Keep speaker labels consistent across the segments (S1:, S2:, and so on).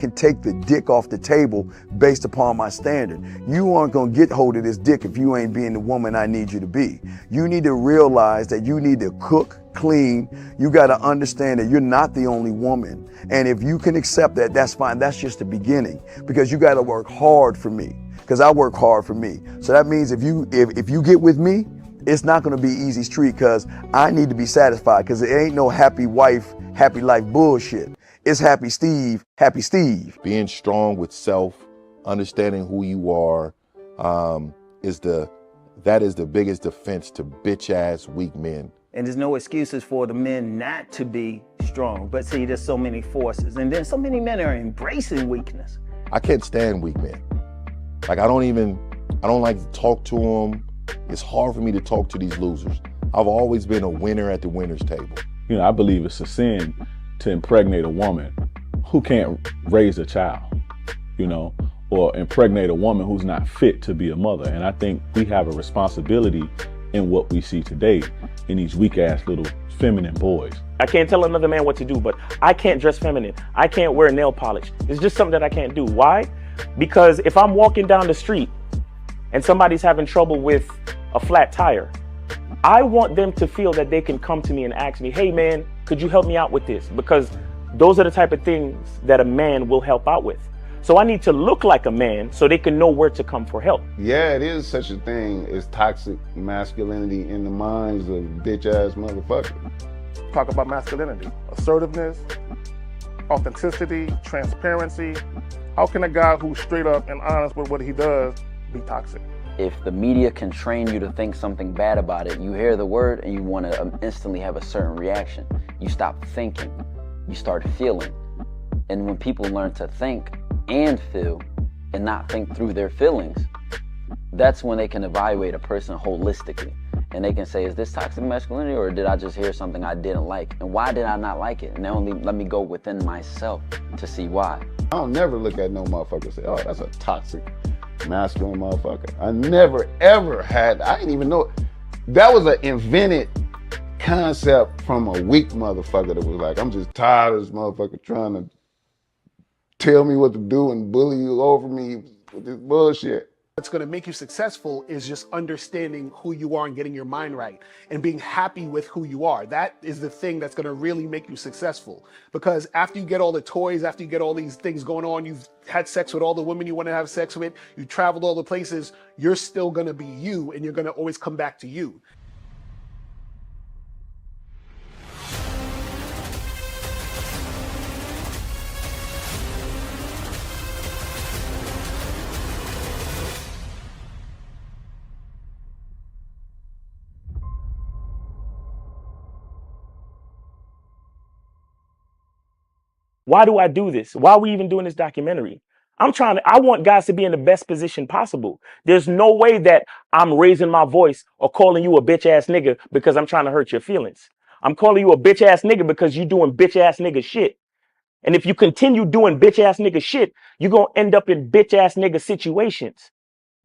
S1: can take the dick off the table based upon my standard. You aren't gonna get hold of this dick if you ain't being the woman I need you to be. You need to realize that you need to cook, clean. You gotta understand that you're not the only woman. And if you can accept that, that's fine. That's just the beginning, because you gotta work hard for me, because I work hard for me. So that means if you get with me, it's not gonna be easy street, because I need to be satisfied, because it ain't no happy wife, happy life bullshit. It's happy Steve, happy Steve.
S2: Being strong with self, understanding who you are, that is the biggest defense to bitch ass weak men.
S3: And there's no excuses for the men not to be strong. But see, there's so many forces, and then so many men are embracing weakness.
S2: I can't stand weak men. Like I don't like to talk to them. It's hard for me to talk to these losers. I've always been a winner at the winner's table.
S4: You know, I believe it's a sin to impregnate a woman who can't raise a child, you know, or impregnate a woman who's not fit to be a mother. And I think we have a responsibility in what we see today in these weak ass little feminine boys.
S5: I can't tell another man what to do, but I can't dress feminine. I can't wear nail polish. It's just something that I can't do. Why? Because if I'm walking down the street and somebody's having trouble with a flat tire, I want them to feel that they can come to me and ask me, hey man, could you help me out with this? Because those are the type of things that a man will help out with. So I need to look like a man so they can know where to come for help.
S6: Yeah, it is such a thing as toxic masculinity in the minds of bitch ass motherfuckers.
S7: Talk about masculinity, assertiveness, authenticity, transparency. How can a guy who's straight up and honest with what he does be toxic?
S8: If the media can train you to think something bad about it, you hear the word and you want to instantly have a certain reaction. You stop thinking, you start feeling. And when people learn to think and feel and not think through their feelings, that's when they can evaluate a person holistically. And they can say, is this toxic masculinity, or did I just hear something I didn't like? And why did I not like it? And only let me go within myself to see why.
S6: I don't never look at no motherfucker and say, oh, that's a toxic masculine motherfucker. I never ever had, I didn't even know. That was an invented concept from a weak motherfucker that was like, I'm just tired of this motherfucker trying to tell me what to do and bully you over me with this bullshit.
S9: What's going to make you successful is just understanding who you are and getting your mind right and being happy with who you are. That is the thing that's going to really make you successful. Because after you get all the toys, after you get all these things going on, you've had sex with all the women you want to have sex with, you traveled all the places, you're still going to be you, and you're going to always come back to you.
S5: Why do I do this? Why are we even doing this documentary? I want guys to be in the best position possible. There's no way that I'm raising my voice or calling you a bitch ass nigga because I'm trying to hurt your feelings. I'm calling you a bitch ass nigga because you're doing bitch ass nigga shit. And if you continue doing bitch ass nigga shit, you're going to end up in bitch ass nigga situations.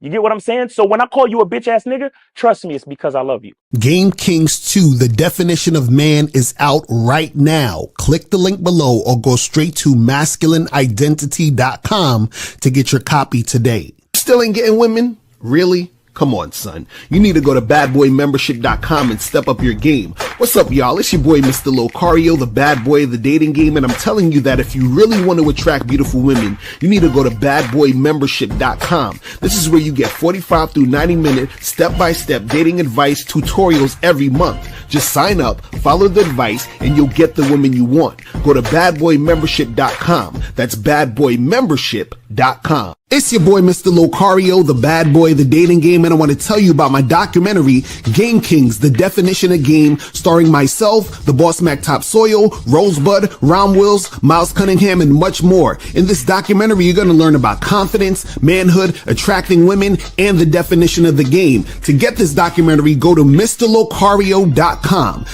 S5: You get what I'm saying? So when I call you a bitch ass nigga, trust me, it's because I love you.
S10: Game Kings 2, the definition of man, is out right now. Click the link below or go straight to masculineidentity.com to get your copy today. Still ain't getting women? Really? Come on, son. You need to go to badboymembership.com and step up your game. What's up, y'all? It's your boy, Mr. Locario, the bad boy of the dating game, and I'm telling you that if you really want to attract beautiful women, you need to go to badboymembership.com. This is where you get 45 through 90-minute step-by-step dating advice tutorials every month. Just sign up, follow the advice, and you'll get the women you want. Go to badboymembership.com. That's badboymembership.com. It's your boy, Mr. Locario, the bad boy of the dating game, and I want to tell you about my documentary, Game Kings, the definition of game, starring myself, the Boss Mac Top Soil, Rosebud, Ron Wills, Miles Cunningham, and much more. In this documentary, you're going to learn about confidence, manhood, attracting women, and the definition of the game. To get this documentary, go to MrLocario.com.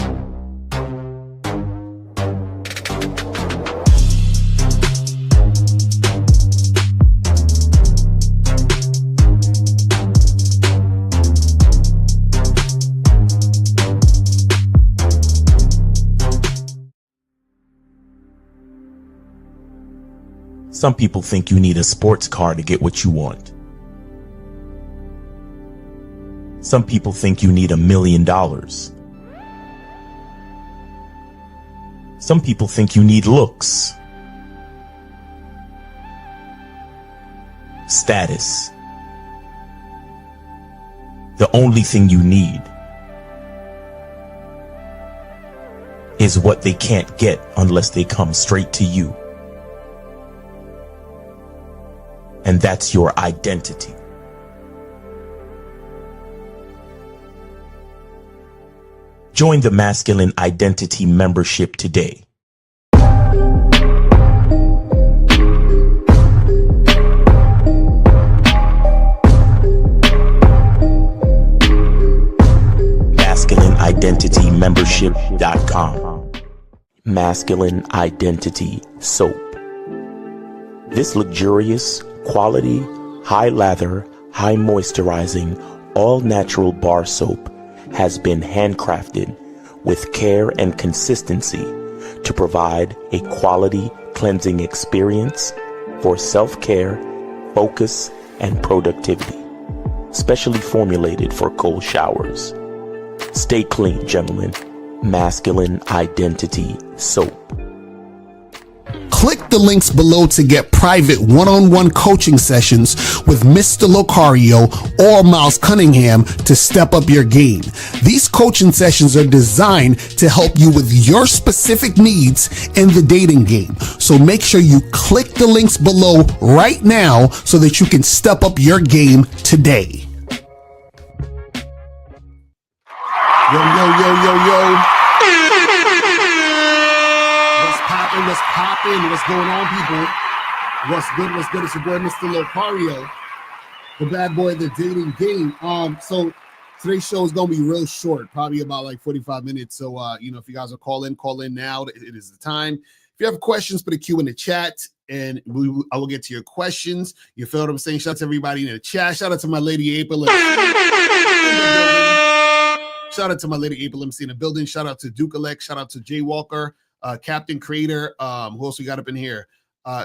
S11: Some people think you need a sports car to get what you want. Some people think you need $1 million. Some people think you need looks, status. The only thing you need is what they can't get unless they come straight to you. And that's your identity. Join the Masculine Identity membership today. MasculineIdentityMembership.com. Masculine Identity Soap. This luxurious, quality, high lather, high moisturizing, all natural bar soap has been handcrafted with care and consistency to provide a quality cleansing experience for self-care, focus, and productivity. Specially formulated for cold showers. Stay clean, gentlemen. Masculine Identity Soap.
S10: Click the links below to get private one-on-one coaching sessions with Mr. Locario or Miles Cunningham to step up your game. These coaching sessions are designed to help you with your specific needs in the dating game. So make sure you click the links below right now so that you can step up your game today. Yo, yo, yo, yo, yo. What's poppin'? What's going on, people? What's good? What's good? It's your boy, Mr. Locario, the bad boy of the dating game. So today's show is gonna be real short, probably about like 45 minutes. So if you guys are call in now. It is the time. If you have questions, put a Q in the chat, and I will get to your questions. You feel what I'm saying? Shout out to everybody in the chat. Shout out to my lady April. Shout out to my lady April MC in the building. Shout out to Duke Elect. Shout out to Jay Walker. Captain Creator, who else we got up in here?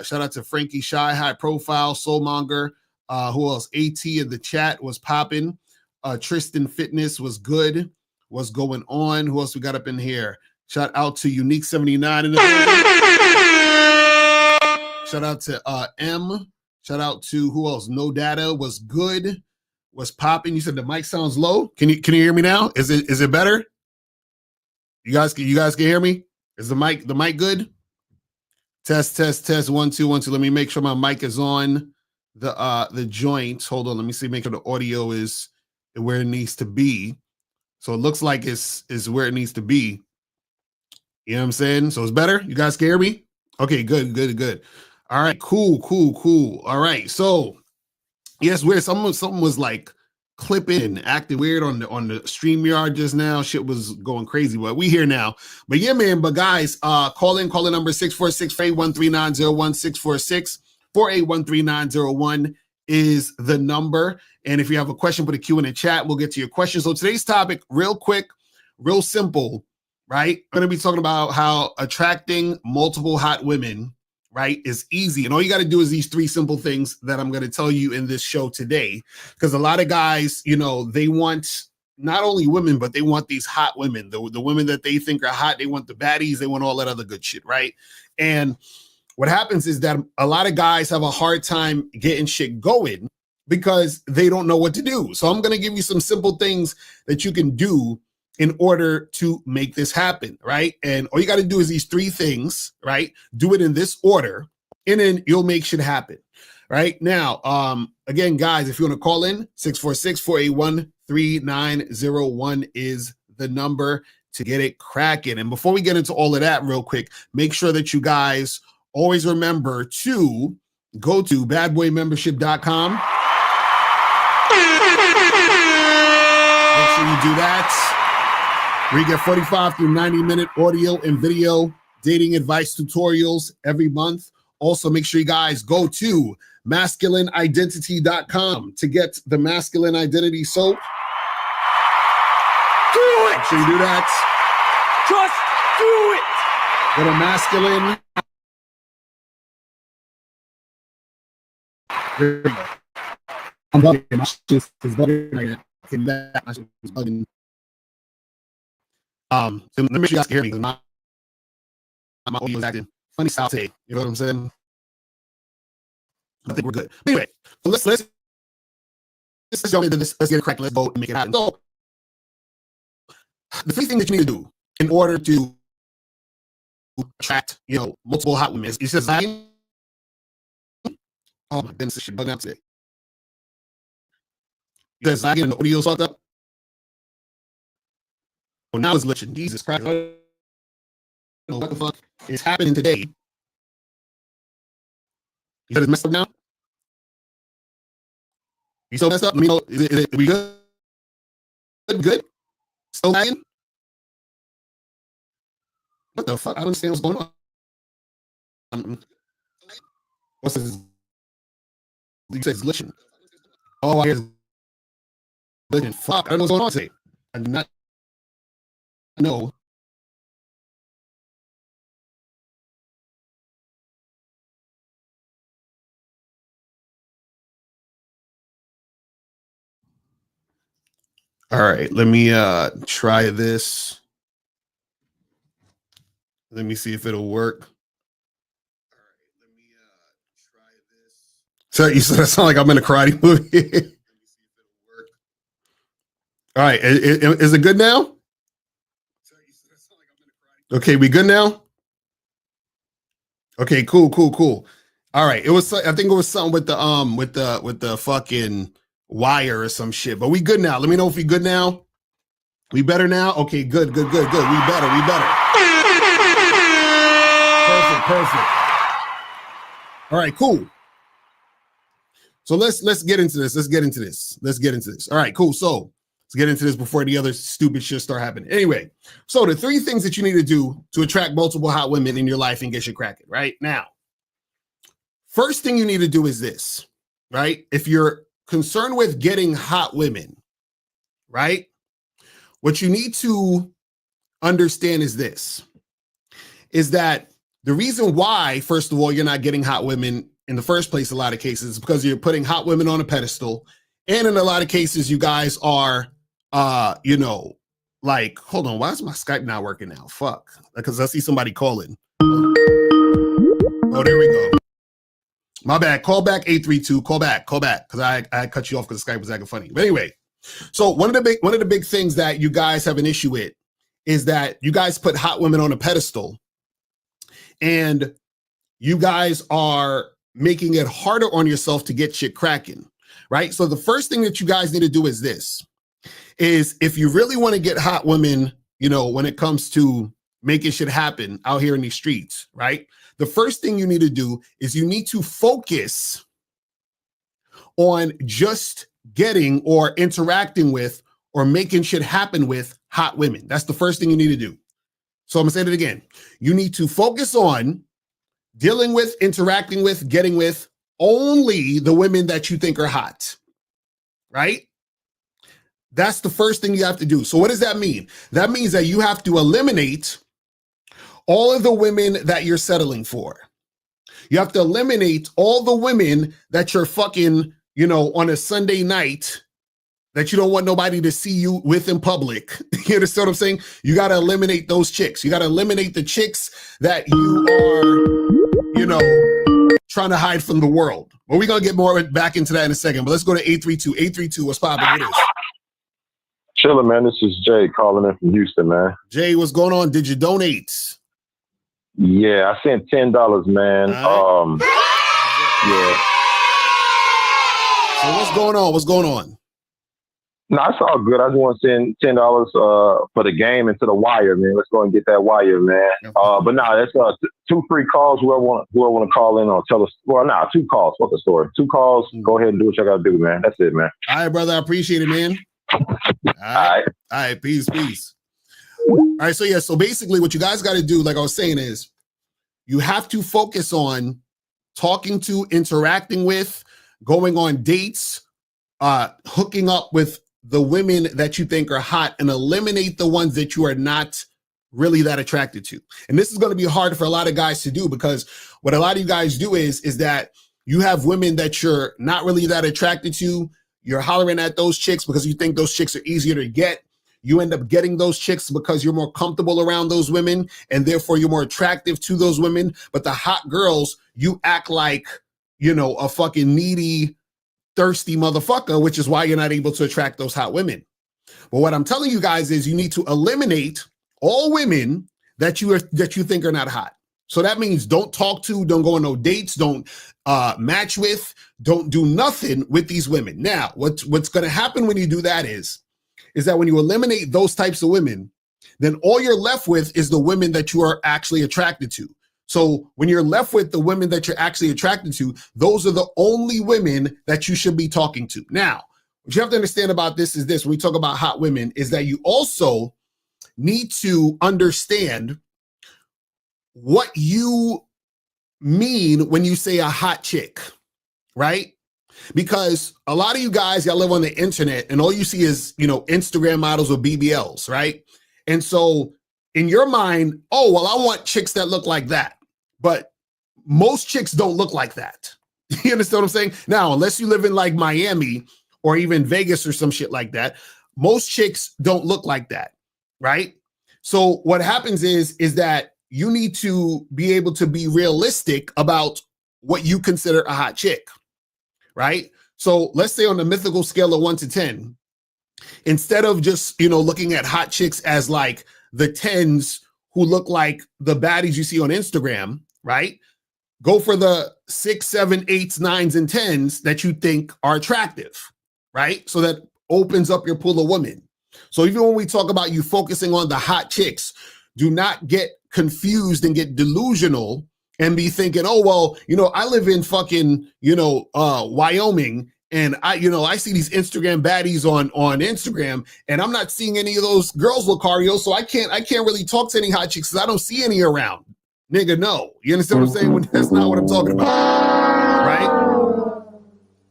S10: Shout out to Frankie Shy, High Profile, Soulmonger. Who else? AT in the chat was popping. Tristan Fitness was good. What's going on? Who else we got up in here? Shout out to Unique 79 in the shout out to M. Shout out to who else? No Data was good. Was popping. You said the mic sounds low. Can you hear me now? Is it better? You guys can hear me? Is the mic good? Test 1 2 1 2. Let me make sure my mic is on the joint. Hold on, let me see. Make sure the audio is where it needs to be. So it looks like it's where it needs to be. You know what I'm saying? So it's better. You guys can hear me? Okay, good. All right, cool. All right, so yes, weird. Something was like clipping and acting weird on the StreamYard just now. Shit was going crazy, but we here now. But yeah, man. But guys, call in number 646-481-3901. 646-481-3901 is the number. And if you have a question, put a Q in the chat. We'll get to your question. So today's topic, real quick, real simple, right? I'm going to be talking about how attracting multiple hot women, right, is easy. And all you got to do is these 3 simple things that I'm going to tell you in this show today. Because a lot of guys, they want not only women, but they want these hot women, the women that they think are hot. They want the baddies. They want all that other good shit, right? And what happens is that a lot of guys have a hard time getting shit going because they don't know what to do. So I'm going to give you some simple things that you can do in order to make this happen, right? And all you got to do is these 3 things, right? Do it in this order, and then you'll make shit happen, right? Now, again, guys, if you want to call in, 646-481-3901 is the number to get it cracking. And before we get into all of that real quick, make sure that you guys always remember to go to badboymembership.com. Make sure you do that. We get 45 to 90-minute audio and video dating advice tutorials every month. Also, make sure you guys go to masculineidentity.com to get the Masculine Identity Soap.
S5: Do it!
S10: Make sure you do that.
S5: Just do it!
S10: Go to masculine
S9: There we go. I'm bugging. My shit is bugging right now. Okay, that my shit is bugging. So let me make sure you guys can hear me because my audio is acting funny style today. You know what I'm saying? I think we're good. But anyway, so let's jump into this. Let's get it cracked. Let's go and make it happen. So the 3 things that you need to do in order to attract, multiple hot women is just zagging. Oh my goodness, this shit bugging out today. You guys zagging and the audio's fucked up. Oh, now it's glitching. Jesus Christ. I don't know what the fuck is happening today. You said it's messed up now? You still messed up? Let me know. Is it we good? Good? Still lagging? What the fuck? I don't understand what's going on. What's this? You said it's glitching. Oh, I hear it's glitching. Fuck, I don't know what's going on today. I do not know. All right, let me try this. Let me see if it'll work. All right, let me try this. So you said I sound like I'm in a karate movie. Let me see if it'll work. All right, is it good now? Okay, we good now? Okay, cool. All right, I think it was something with the fucking wire or some shit, but we good now. Let me know if we good now. We better now? Okay, good. We better. Perfect. All right, cool. So let's get into this. Let's get into this. All right, cool. So let's get into this before the other stupid shit start happening. Anyway, so the 3 things that you need to do to attract multiple hot women in your life and get shit cracking, right? Now, first thing you need to do is this, right? If you're concerned with getting hot women, right? What you need to understand is this, is that the reason why, first of all, you're not getting hot women in the first place, a lot of cases, is because you're putting hot women on a pedestal. And in a lot of cases, you guys are, like, hold on, why is my Skype not working now? Fuck, because I see somebody calling. Oh, there we go. My bad. Call back 832. Call back. Because I cut you off because Skype was acting funny. But anyway, so one of the big things that you guys have an issue with is that you guys put hot women on a pedestal, and you guys are making it harder on yourself to get shit cracking, right? So the first thing that you guys need to do is this: is if you really want to get hot women, when it comes to making shit happen out here in these streets, right? The first thing you need to do is you need to focus on just getting or interacting with or making shit happen with hot women. That's the first thing you need to do. So I'm gonna say it again. You need to focus on dealing with, interacting with, getting with only the women that you think are hot, right? That's the first thing you have to do. So what does that mean? That means that you have to eliminate all of the women that you're settling for. You have to eliminate all the women that you're fucking, on a Sunday night that you don't want nobody to see you with in public. You understand what I'm saying? You got to eliminate those chicks. You got to eliminate the chicks that you are, trying to hide from the world. Well, we're going to get more back into that in a second, but let's go to 832. 832, what's poppin'? What is?
S12: Chillin', man. This is Jay calling in from Houston, man.
S9: Jay, what's going on? Did you donate?
S12: Yeah, I sent $10, man.
S9: Right.
S12: Yeah.
S9: So what's going on?
S12: No, it's all good. I just want to send $10 for the game and to the wire, man. Let's go and get that wire, man. But no, that's 2 free calls. Whoever want to call in or tell us. Well, 2 calls. What's the story? 2 calls. Go ahead and do what you got to do, man. That's it, man.
S9: All right, brother. I appreciate it, man. All right. Peace. All right. So basically what you guys got to do, like I was saying, is you have to focus on talking to, interacting with, going on dates, hooking up with the women that you think are hot, and eliminate the ones that you are not really that attracted to. And this is going to be hard for a lot of guys to do, because what a lot of you guys do is that
S10: You have women that you're not really that attracted to. You're hollering at those chicks because you think those chicks are easier to get. You end up getting those chicks because you're more comfortable around those women, and therefore you're more attractive to those women. But the hot girls, you act like, you know, a fucking needy, thirsty motherfucker, which is why you're not able to attract those hot women. But what I'm telling you guys is you need to eliminate all women that you think are not hot. So that means don't talk to, don't go on no dates, don't match with, don't do nothing with these women. Now, what's going to happen when you do that is that when you eliminate those types of women, then all you're left with is the women that you are actually attracted to. So when you're left with the women that you're actually attracted to, those are the only women that you should be talking to. Now, what you have to understand about this is this, when we talk about hot women, is that you also need to understand what you mean when you say a hot chick, right? Because a lot of you guys, y'all live on the internet and all you see is, you know, Instagram models or BBLs, right? And so in your mind, oh, well, I want chicks that look like that. But most chicks don't look like that. You understand what I'm saying? Now, unless you live in like Miami or even Vegas or some shit like that, most chicks don't look like that, right? So what happens is that you need to be able to be realistic about what you consider a hot chick, right? So let's say on the mythical scale of 1 to 10, instead of just, you know, looking at hot chicks as like the 10s who look like the baddies you see on Instagram, right? Go for the 6, 7, 8s, 9s, and 10s that you think are attractive, right? So that opens up your pool of women. So even when we talk about you focusing on the hot chicks, do not get confused and get delusional and be thinking, oh, well, you know, I live in fucking, you know, Wyoming, and I see these Instagram baddies on Instagram, and I'm not seeing any of those girls, Locario, so I can't really talk to any hot chicks because I don't see any around. Nigga, no. You understand what I'm saying? That's not what I'm talking about, right?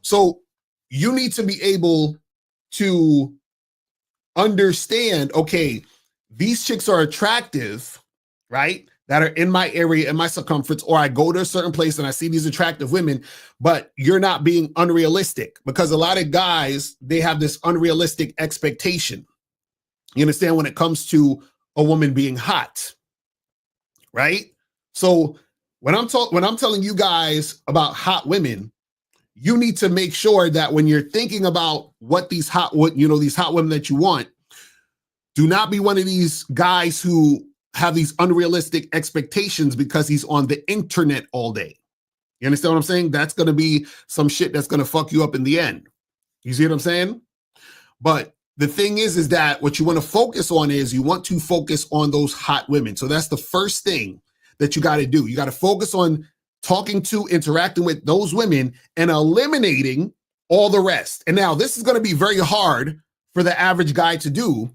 S10: So you need to be able to understand, okay, these chicks are attractive, right? That are in my area, in my circumference, or I go to a certain place and I see these attractive women, but you're not being unrealistic, because a lot of guys, they have this unrealistic expectation. You understand, when it comes to a woman being hot, right? So when I'm telling you guys about hot women, you need to make sure that when you're thinking about what these hot women that you want, do not be one of these guys who have these unrealistic expectations because he's on the internet all day. You understand what I'm saying? That's going to be some shit that's going to fuck you up in the end. You see what I'm saying? But the thing is that what you want to focus on is you want to focus on those hot women. So that's the first thing that you got to do. You got to focus on talking to, interacting with those women and eliminating all the rest. And now this is going to be very hard for the average guy to do,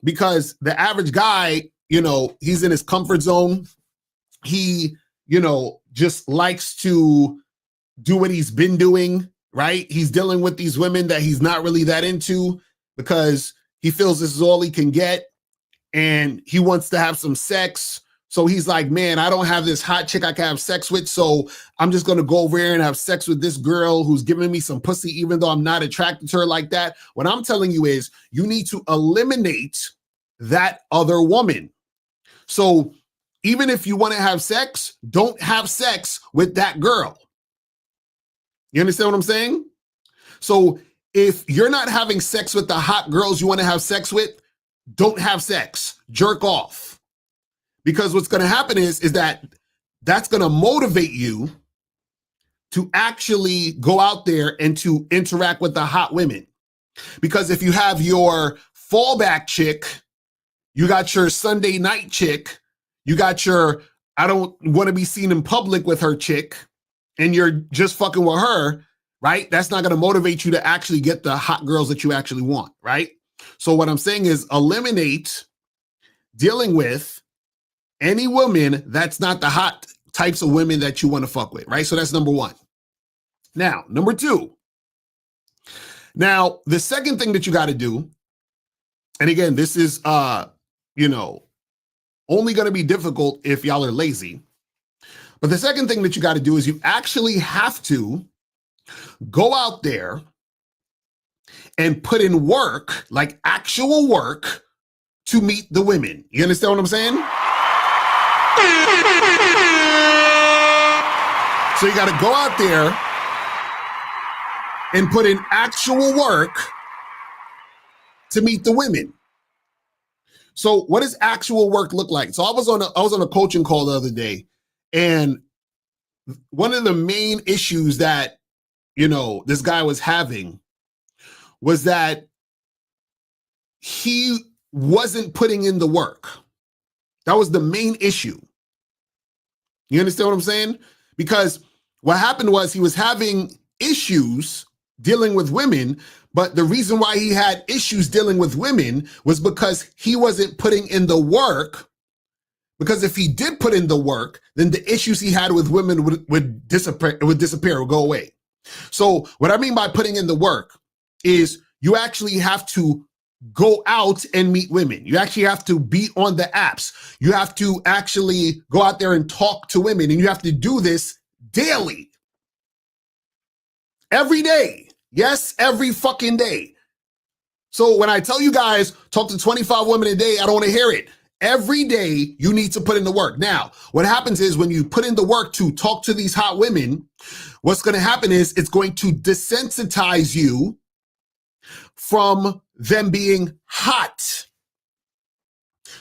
S10: because the average guy, you know, he's in his comfort zone. He, you know, just likes to do what he's been doing, right? He's dealing with these women that he's not really that into because he feels this is all he can get and he wants to have some sex. So he's like, man, I don't have this hot chick I can have sex with, so I'm just going to go over here and have sex with this girl who's giving me some pussy, even though I'm not attracted to her like that. What I'm telling you is you need to eliminate that other woman. So even if you want to have sex, don't have sex with that girl. You understand what I'm saying? So if you're not having sex with the hot girls you want to have sex with, don't have sex. Jerk off. Because what's going to happen is that that's going to motivate you to actually go out there and to interact with the hot women. Because if you have your fallback chick, you got your Sunday night chick, you got your I don't want to be seen in public with her chick, and you're just fucking with her, right? That's not going to motivate you to actually get the hot girls that you actually want, right? So what I'm saying is eliminate dealing with any woman that's not the hot types of women that you want to fuck with, right? So that's number one. Now, number two. Now, the second thing that you got to do, and again, this is, only going to be difficult if y'all are lazy. But the second thing that you got to do is you actually have to go out there and put in work, like actual work, to meet the women. You understand what I'm saying? So you got to go out there and put in actual work to meet the women. So what does actual work look like? So I was on a coaching call the other day, and one of the main issues that, this guy was having was that he wasn't putting in the work. That was the main issue. You understand what I'm saying? Because what happened was he was having issues dealing with women, but the reason why he had issues dealing with women was because he wasn't putting in the work. Because if he did put in the work, then the issues he had with women would disappear, would go away. So what I mean by putting in the work is you actually have to go out and meet women. You actually have to be on the apps. You have to actually go out there and talk to women, and you have to do this daily. Every day. Yes, every fucking day. So when I tell you guys, talk to 25 women a day, I don't want to hear it. Every day you need to put in the work. Now, what happens is when you put in the work to talk to these hot women, what's going to happen is it's going to desensitize you from them being hot.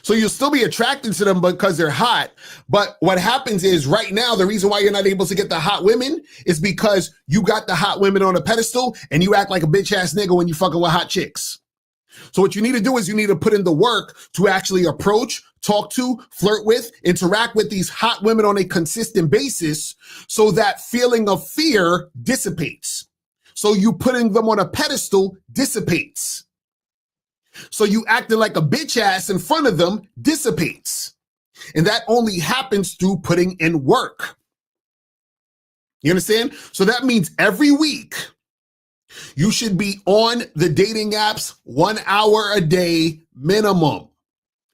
S10: So you'll still be attracted to them because they're hot. But what happens is right now, the reason why you're not able to get the hot women is because you got the hot women on a pedestal and you act like a bitch ass nigga when you fucking with hot chicks. So what you need to do is you need to put in the work to actually approach, talk to, flirt with, interact with these hot women on a consistent basis so that feeling of fear dissipates. So you putting them on a pedestal dissipates. So you acting like a bitch ass in front of them dissipates. And that only happens through putting in work. You understand? So that means every week you should be on the dating apps 1 hour a day minimum.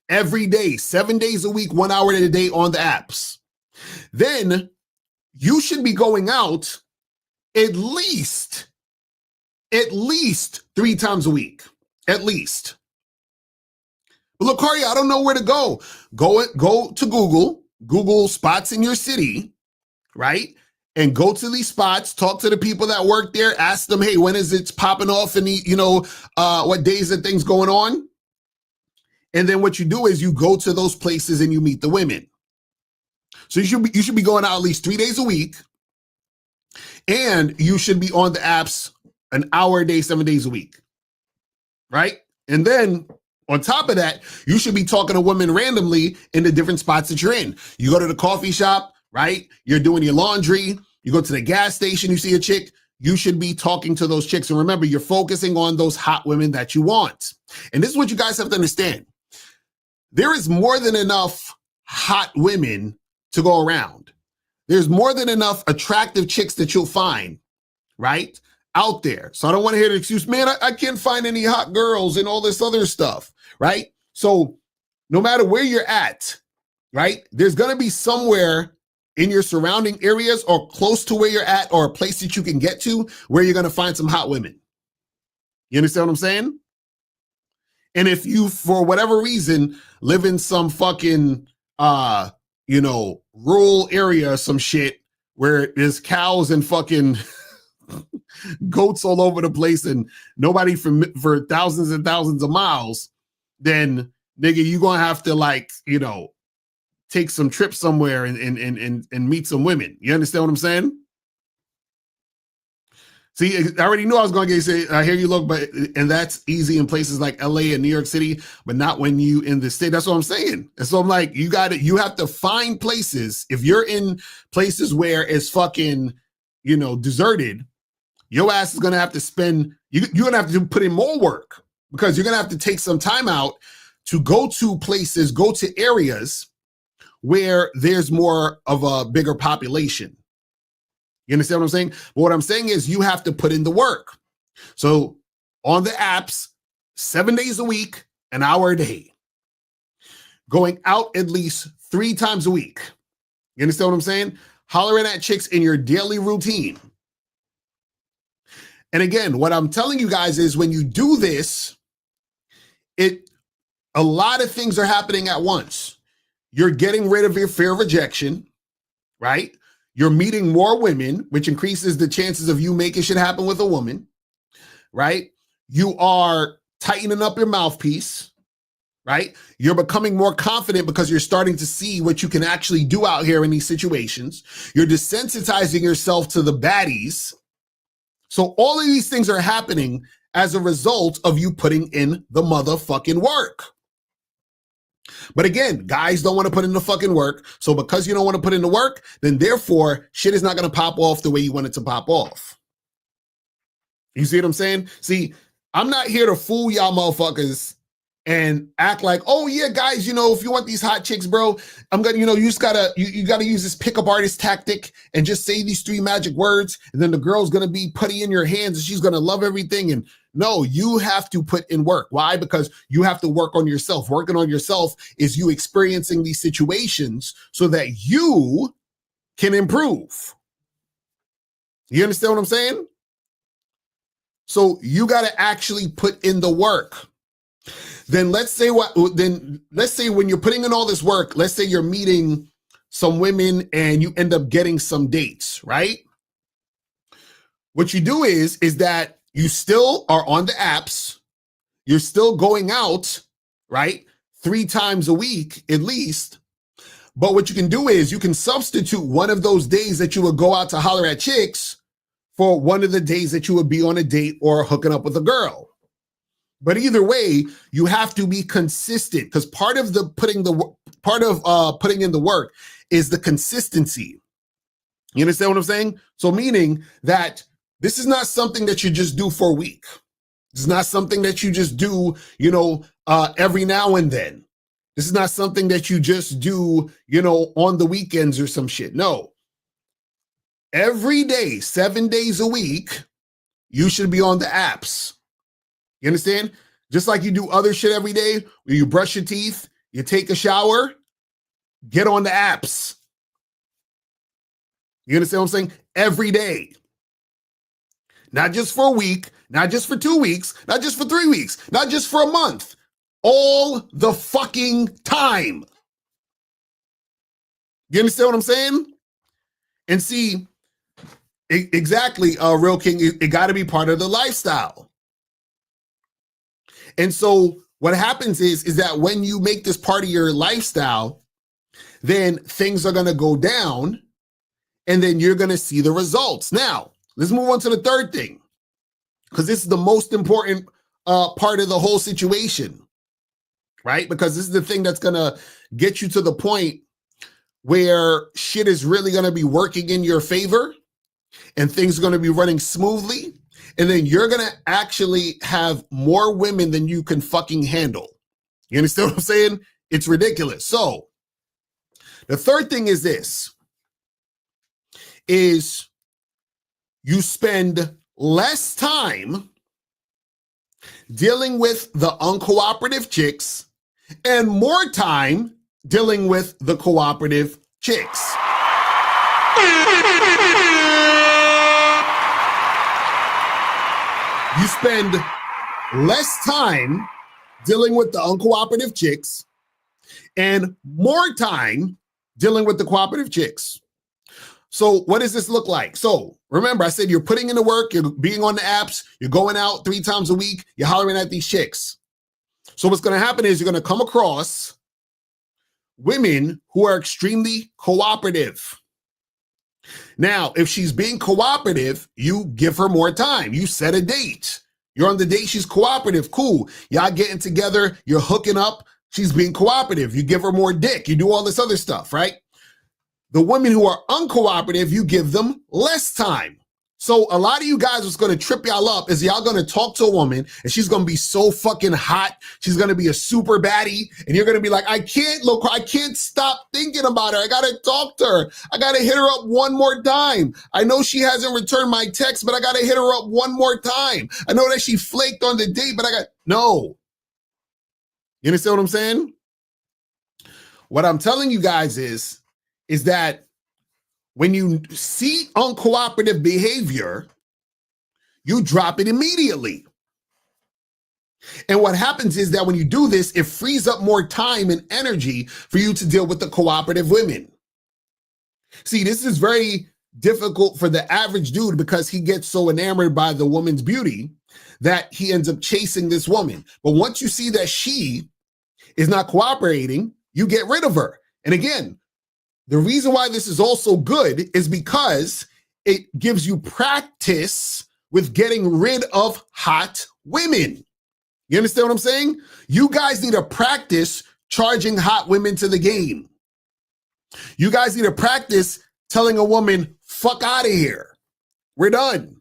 S10: Every day, 7 days a week, 1 hour a day on the apps. Then you should be going out at least 3 times a week. At least. But Locario, I don't know where to go. Go to Google spots in your city, right? And go to these spots, talk to the people that work there, ask them, hey, when is it popping off and what days and things going on? And then what you do is you go to those places and you meet the women. So you should be going out at least 3 days a week. And you should be on the apps an hour a day, 7 days a week. Right? And then on top of that, you should be talking to women randomly in the different spots that you're in. You go to the coffee shop, right? You're doing your laundry. You go to the gas station, you see a chick. You should be talking to those chicks. And remember, you're focusing on those hot women that you want. And this is what you guys have to understand. There is more than enough hot women to go around. There's more than enough attractive chicks that you'll find, right? Out there. So I don't want to hear the excuse, man, I can't find any hot girls and all this other stuff, right? So no matter where you're at, right, there's going to be somewhere in your surrounding areas or close to where you're at or a place that you can get to where you're going to find some hot women. You understand what I'm saying? And if you, for whatever reason, live in some fucking, rural area or some shit where there's cows and fucking goats all over the place and nobody for thousands and thousands of miles, then nigga, you gonna have to take some trips somewhere and meet some women. You understand what I'm saying? See, I already knew I was going to say, I hear you look, and that's easy in places like LA and New York City, but not when you in the state. That's what I'm saying. And so I'm like, you have to find places. If you're in places where it's fucking, deserted, your ass is going to have to spend, you're going to have to put in more work because you're going to have to take some time out to go to places, go to areas where there's more of a bigger population. You understand what I'm saying? But what I'm saying is you have to put in the work. So on the apps, 7 days a week, an hour a day. Going out at least 3 times a week. You understand what I'm saying? hollering at chicks in your daily routine. And again, what I'm telling you guys is when you do this, a lot of things are happening at once. You're getting rid of your fear of rejection, right? You're meeting more women, which increases the chances of you making shit happen with a woman, right? You are tightening up your mouthpiece, right? You're becoming more confident because you're starting to see what you can actually do out here in these situations. You're desensitizing yourself to the baddies. So all of these things are happening as a result of you putting in the motherfucking work. But again, guys don't want to put in the fucking work. So because you don't want to put in the work, then therefore shit is not going to pop off the way you want it to pop off. You see what I'm saying? See, I'm not here to fool y'all motherfuckers and act like, oh yeah, guys, if you want these hot chicks, bro, I'm gonna, you just gotta, you gotta use this pickup artist tactic and just say these 3 magic words, and then the girl's gonna be putty in your hands and she's gonna love everything. And no, you have to put in work. Why? Because you have to work on yourself. Working on yourself is you experiencing these situations so that you can improve. You understand what I'm saying? So you gotta actually put in the work. Then let's say when you're putting in all this work, let's say you're meeting some women and you end up getting some dates, right? What you do is that you still are on the apps, you're still going out, right? 3 times a week at least. But what you can do is you can substitute one of those days that you would go out to holler at chicks for one of the days that you would be on a date or hooking up with a girl. But either way, you have to be consistent, because part of putting in the work is the consistency. You understand what I'm saying? So meaning that this is not something that you just do for a week. It's not something that you just do, every now and then. This is not something that you just do, on the weekends or some shit. No. Every day, 7 days a week, you should be on the apps. You understand? Just like you do other shit every day, where you brush your teeth, you take a shower, get on the apps. You understand what I'm saying? Every day. Not just for a week, not just for 2 weeks, not just for 3 weeks, not just for a month. All the fucking time. You understand what I'm saying? And see, exactly, Real King, it got to be part of the lifestyle. And so what happens is that when you make this part of your lifestyle, then things are going to go down and then you're going to see the results. Now, let's move on to the third thing, because this is the most important part of the whole situation, right? Because this is the thing that's going to get you to the point where shit is really going to be working in your favor and things are going to be running smoothly. And then you're going to actually have more women than you can fucking handle. You understand what I'm saying? It's ridiculous. So the third thing is this, is you spend less time dealing with the uncooperative chicks and more time dealing with the cooperative chicks. You spend less time dealing with the uncooperative chicks and more time dealing with the cooperative chicks. So what does this look like? So remember, I said you're putting in the work, you're being on the apps, you're going out 3 times a week, you're hollering at these chicks. So what's going to happen is you're going to come across women who are extremely cooperative. Now, if she's being cooperative, you give her more time. You set a date. You're on the date, she's cooperative, cool. Y'all getting together, you're hooking up, she's being cooperative. You give her more dick, you do all this other stuff, right? The women who are uncooperative, you give them less time. So a lot of you guys, what's going to trip y'all up is y'all going to talk to a woman and she's going to be so fucking hot. She's going to be a super baddie. And you're going to be like, I can't stop thinking about her. I got to talk to her. I got to hit her up one more time. I know she hasn't returned my text, but I got to hit her up one more time. I know that she flaked on the date, but no. You understand what I'm saying? What I'm telling you guys is that When you see uncooperative behavior, you drop it immediately. And what happens is that when you do this, it frees up more time and energy for you to deal with the cooperative women. See, this is very difficult for the average dude because he gets so enamored by the woman's beauty that he ends up chasing this woman. But once you see that she is not cooperating, you get rid of her. And again, the reason why this is also good is because it gives you practice with getting rid of hot women. You understand what I'm saying? You guys need to practice charging hot women to the game. You guys need to practice telling a woman, fuck out of here. We're done.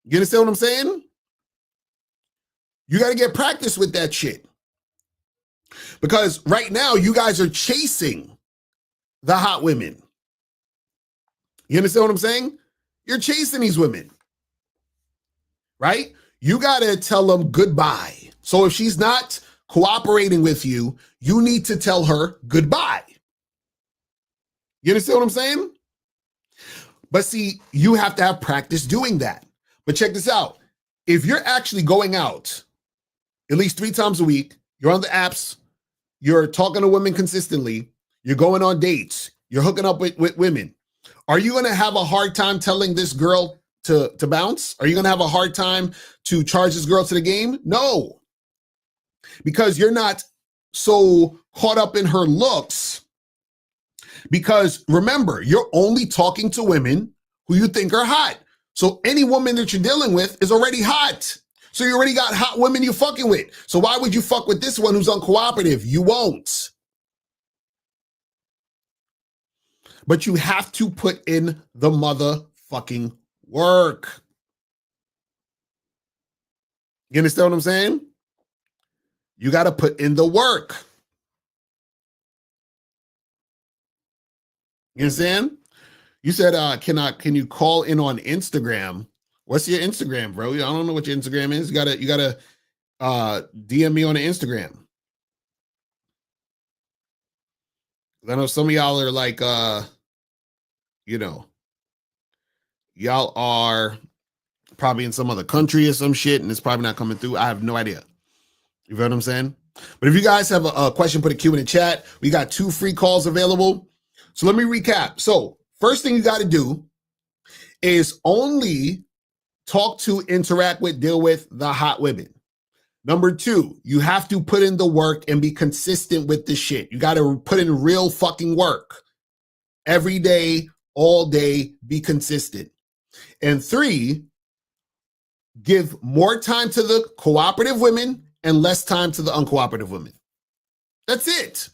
S10: You understand what I'm saying? You got to get practice with that shit. Because right now, you guys are chasing the hot women. You understand what I'm saying? You're chasing these women. Right? You got to tell them goodbye. So if she's not cooperating with you, you need to tell her goodbye. You understand what I'm saying? But see, you have to have practice doing that. But check this out. If you're actually going out at least 3 times a week, you're on the apps, you're talking to women consistently, you're going on dates, you're hooking up with women, are you going to have a hard time telling this girl to bounce? Are you going to have a hard time to charge this girl to the game? No. Because you're not so caught up in her looks. Because remember, you're only talking to women who you think are hot. So any woman that you're dealing with is already hot. So you already got hot women you're fucking with. So why would you fuck with this one who's uncooperative? You won't. But you have to put in the motherfucking work. You understand what I'm saying? You got to put in the work. You understand? You said, can you call in on Instagram? What's your Instagram, bro? I don't know what your Instagram is. You gotta DM me on the Instagram. I know some of y'all are like, y'all are probably in some other country or some shit, and it's probably not coming through. I have no idea. You feel what I'm saying? But if you guys have a question, put a Q in the chat. We got 2 free calls available. So let me recap. So first thing you got to do is only talk to, interact with, deal with the hot women. Number 2, you have to put in the work and be consistent with this shit. You got to put in real fucking work. Every day, all day, be consistent. And 3, give more time to the cooperative women and less time to the uncooperative women. That's it.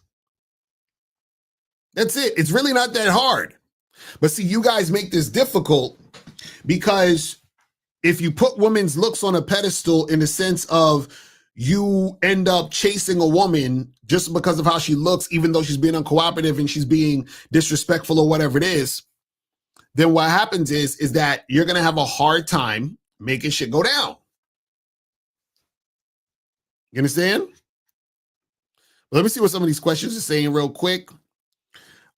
S10: That's it. It's really not that hard. But see, you guys make this difficult because if you put women's looks on a pedestal in the sense of you end up chasing a woman just because of how she looks, even though she's being uncooperative and she's being disrespectful or whatever it is, then what happens is that you're going to have a hard time making shit go down. You understand? Let me see what some of these questions are saying real quick.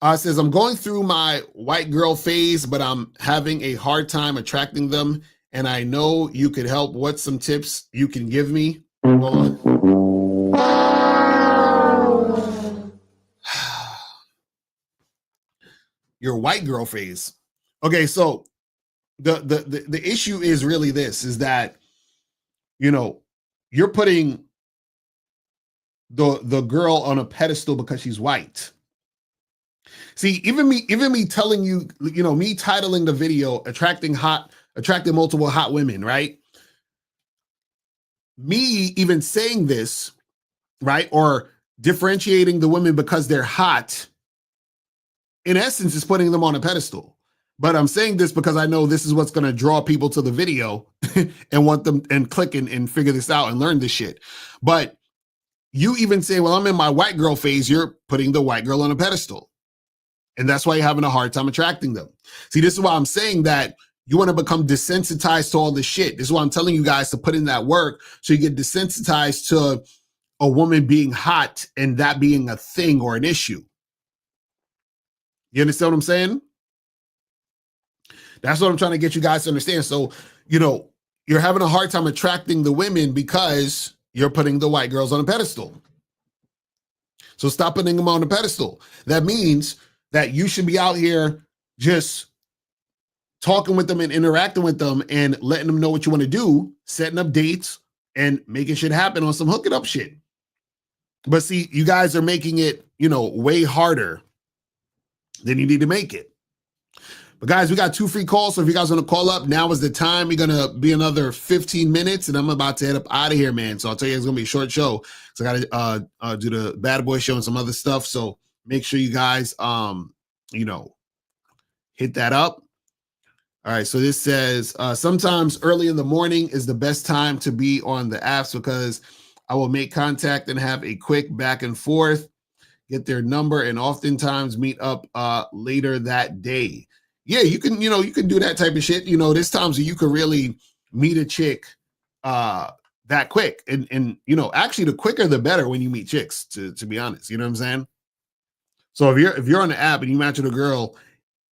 S10: It says, I'm going through my white girl phase, but I'm having a hard time attracting them. And I know you could help. What's some tips you can give me? Your white girl phase. Okay, so the issue is really this, is that, you're putting the girl on a pedestal because she's white. See, even me telling you, me titling the video, attracting multiple hot women, right? Me even saying this, right? Or differentiating the women because they're hot, in essence, is putting them on a pedestal. But I'm saying this because I know this is what's going to draw people to the video and want them and click and figure this out and learn this shit. But you even say, well, I'm in my white girl phase, you're putting the white girl on a pedestal. And that's why you're having a hard time attracting them. See, this is why I'm saying that you want to become desensitized to all this shit. This is why I'm telling you guys to put in that work so you get desensitized to a woman being hot and that being a thing or an issue. You understand what I'm saying? That's what I'm trying to get you guys to understand. So, you know, you're having a hard time attracting the women because you're putting the white girls on a pedestal. So stop putting them on a pedestal. That means that you should be out here just talking with them and interacting with them and letting them know what you want to do, setting up dates and making shit happen on some hooking up shit. But see, you guys are making it, you know, way harder than you need to make it. But guys, we got 2 free calls. So if you guys want to call up, now is the time. We're going to be another 15 minutes and I'm about to head up out of here, man. So I'll tell you, it's going to be a short show. So I got to do the Bad Boy show and some other stuff. So make sure you guys, you know, hit that up. All right. So this says, sometimes early in the morning is the best time to be on the apps because I will make contact and have a quick back and forth, get their number, and oftentimes meet up later that day. Yeah, you can, you know, you can do that type of shit. You know, there's times that you can really meet a chick that quick. And you know, actually the quicker the better when you meet chicks, to be honest. You know what I'm saying? So if you're on the app and you match with a girl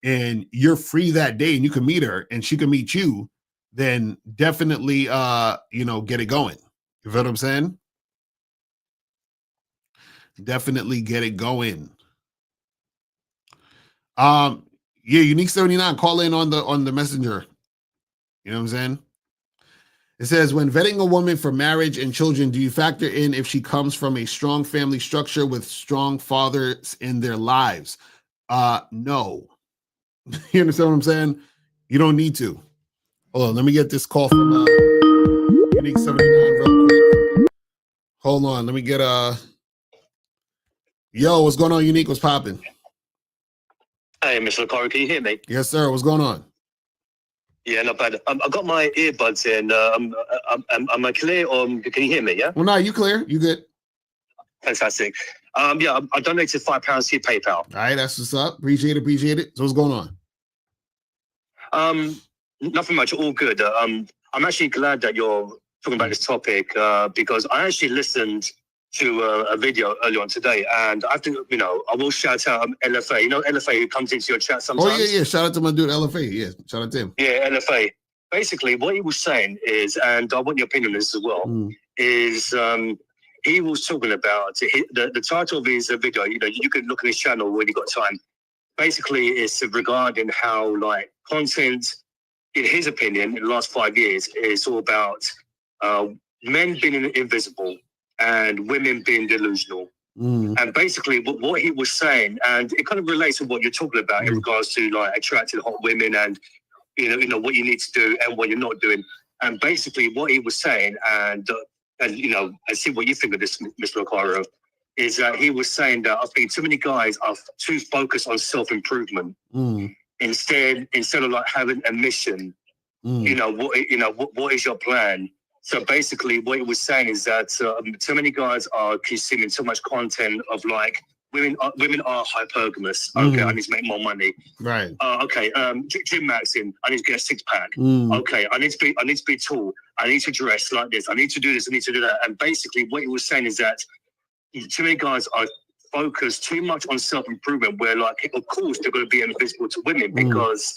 S10: and you're free that day and you can meet her and she can meet you, then definitely you know, get it going. You feel what I'm saying? Definitely get it going. Yeah, Unique 79, call in on the messenger. You know what I'm saying? It says, when vetting a woman for marriage and children, do you factor in if she comes from a strong family structure with strong fathers in their lives? No. You understand what I'm saying? You don't need to. Hold on, let me get this call from Unique 79 real quick. Hold on, let me get yo, what's going on, Unique? What's popping?
S13: Hey, Mr. Locario, can you hear me?
S10: Yes, sir. What's going on?
S13: Yeah, not bad. I got my earbuds in. Am I clear? Can you hear me? Yeah.
S10: Well, no, you clear. You good?
S13: Fantastic. Yeah, I donated £5 to your PayPal.
S10: All right, that's what's up. Appreciate it. So what's going
S13: on? Nothing much. All good. I'm actually glad that you're talking about this topic because I actually listened to a video earlier on today, and I have to, you know, I will shout out LFA. You know, LFA who comes into your chat sometimes.
S10: Oh yeah. Shout out to my dude LFA. Yeah, shout out to him.
S13: Yeah, LFA. Basically, what he was saying is, and I want your opinion on this as well, is he was talking about the title of his video. You know, you can look at his channel when you got time. Basically, it's regarding how like content, in his opinion, in the last 5 years, is all about men being invisible and women being delusional. And basically what he was saying, and it kind of relates to what you're talking about in regards to like attracting hot women and you know what you need to do and what you're not doing. And basically what he was saying, and you know, I see what you think of this, Mr. Locario, is that he was saying that I think too many guys are too focused on self-improvement instead of like having a mission. You know, what is your plan? So basically, what he was saying is that too many guys are consuming so much content of like women are hypergamous. Okay, I need to make more money.
S10: Right.
S13: Okay. Gym maxing. I need to get a 6-pack. Okay. I need to be tall. I need to dress like this. I need to do this. I need to do that. And basically, what he was saying is that too many guys are focused too much on self-improvement. Where like, of course, they're going to be invisible to women because